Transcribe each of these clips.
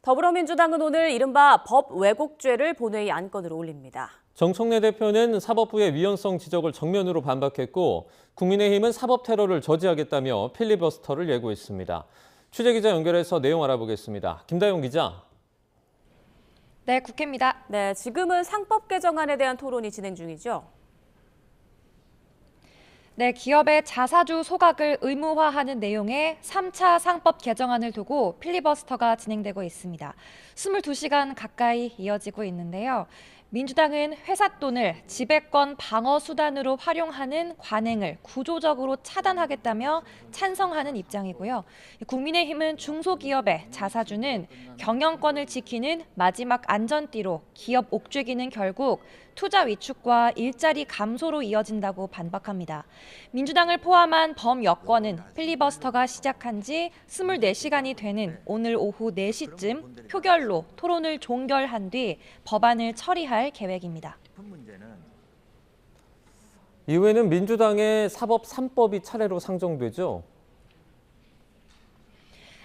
더불어민주당은 오늘 이른바 법 왜곡죄를 본회의 안건으로 올립니다. 정청래 대표는 사법부의 위헌성 지적을 정면으로 반박했고 국민의힘은 사법 테러를 저지하겠다며 필리버스터를 예고했습니다. 취재기자 연결해서 내용 알아보겠습니다. 김다영 기자. 네, 국회입니다. 네, 지금은 상법 개정안에 대한 토론이 진행 중이죠. 네, 기업의 자사주 소각을 의무화하는 내용의 3차 상법 개정안을 두고 필리버스터가 진행되고 있습니다. 22시간 가까이 이어지고 있는데요. 민주당은 회사 돈을 지배권 방어 수단으로 활용하는 관행을 구조적으로 차단하겠다며 찬성하는 입장이고요. 국민의힘은 중소기업의 자사주는 경영권을 지키는 마지막 안전띠로 기업 옥죄기는 결국 투자 위축과 일자리 감소로 이어진다고 반박합니다. 민주당을 포함한 범여권은 필리버스터가 시작한 지 24시간이 되는 오늘 오후 4시쯤 표결로 토론을 종결한 뒤 법안을 처리할 계획입니다. 이후에는 민주당의 사법 3법이 차례로 상정되죠.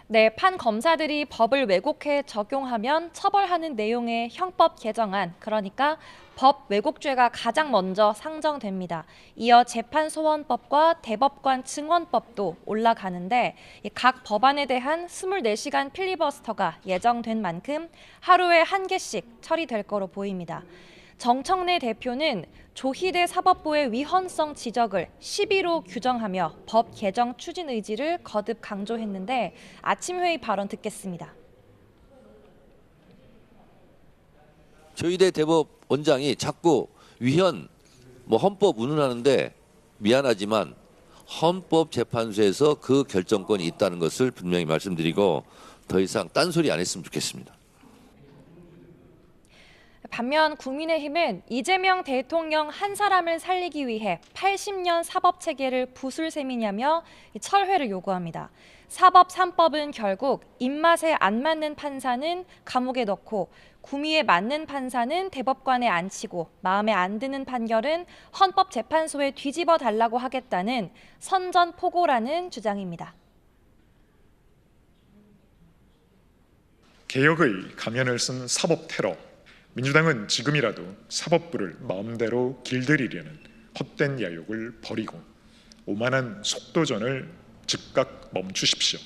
네, 판검사들이 법을 왜곡해 적용하면 처벌하는 내용의 형법 개정안, 그러니까 법 왜곡죄가 가장 먼저 상정됩니다. 이어 재판소원법과 대법관 증언법도 올라가는데 각 법안에 대한 24시간 필리버스터가 예정된 만큼 하루에 한 개씩 처리될 거로 보입니다. 정청래 대표는 조희대 사법부의 위헌성 지적을 시비로 규정하며 법 개정 추진 의지를 거듭 강조했는데 아침 회의 발언 듣겠습니다. 조희대 대법원장이 자꾸 위헌, 헌법 운운하는데 미안하지만 헌법재판소에서 그 결정권이 있다는 것을 분명히 말씀드리고 더 이상 딴소리 안 했으면 좋겠습니다. 반면 국민의힘은 이재명 대통령 한 사람을 살리기 위해 80년 사법체계를 부술 셈이냐며 철회를 요구합니다. 사법 3법은 결국 입맛에 안 맞는 판사는 감옥에 넣고 구미에 맞는 판사는 대법관에 앉히고 마음에 안 드는 판결은 헌법재판소에 뒤집어 달라고 하겠다는 선전포고라는 주장입니다. 개혁의 가면을 쓴 사법 테러. 민주당은 지금이라도 사법부를 마음대로 길들이려는 헛된 야욕을 버리고 오만한 속도전을 즉각 멈추십시오.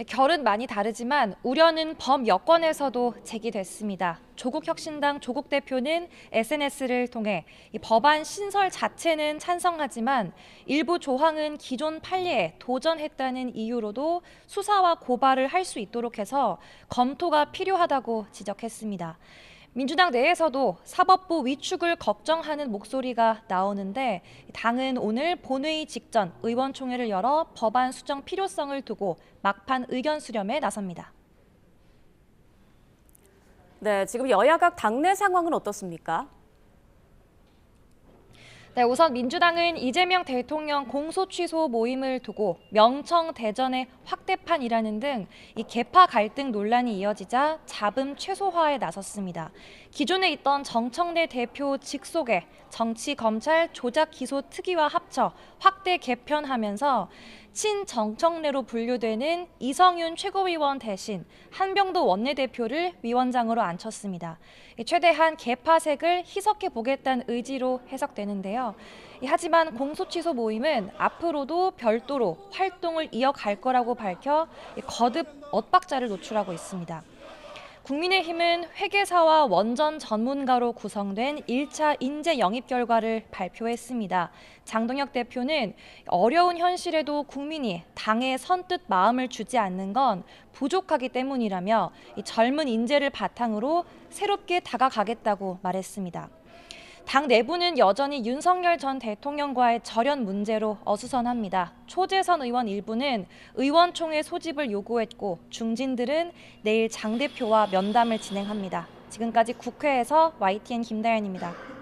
결은 많이 다르지만 우려는 범여권에서도 제기됐습니다. 조국혁신당 조국 대표는 SNS를 통해 이 법안 신설 자체는 찬성하지만 일부 조항은 기존 판례에 도전했다는 이유로도 수사와 고발을 할 수 있도록 해서 검토가 필요하다고 지적했습니다. 민주당 내에서도 사법부 위축을 걱정하는 목소리가 나오는데 당은 오늘 본회의 직전 의원총회를 열어 법안 수정 필요성을 두고 막판 의견 수렴에 나섭니다. 네, 지금 여야각 당내 상황은 어떻습니까? 네, 우선 민주당은 이재명 대통령 공소 취소 모임을 두고 명청 대전의 확대판이라는 등 이 계파 갈등 논란이 이어지자 잡음 최소화에 나섰습니다. 기존에 있던 정청래 대표 직속의 정치 검찰 조작 기소 특위와 합쳐 확대 개편하면서 친정청래로 분류되는 이성윤 최고위원 대신 한병도 원내대표를 위원장으로 앉혔습니다. 최대한 계파색을 희석해 보겠다는 의지로 해석되는데요. 하지만 공소취소 모임은 앞으로도 별도로 활동을 이어갈 거라고 밝혀 거듭 엇박자를 노출하고 있습니다. 국민의힘은 회계사와 원전 전문가로 구성된 1차 인재 영입 결과를 발표했습니다. 장동혁 대표는 어려운 현실에도 국민이 당에 선뜻 마음을 주지 않는 건 부족하기 때문이라며 젊은 인재를 바탕으로 새롭게 다가가겠다고 말했습니다. 당 내부는 여전히 윤석열 전 대통령과의 절연 문제로 어수선합니다. 초재선 의원 일부는 의원총회 소집을 요구했고 중진들은 내일 장 대표와 면담을 진행합니다. 지금까지 국회에서 YTN 김다연입니다.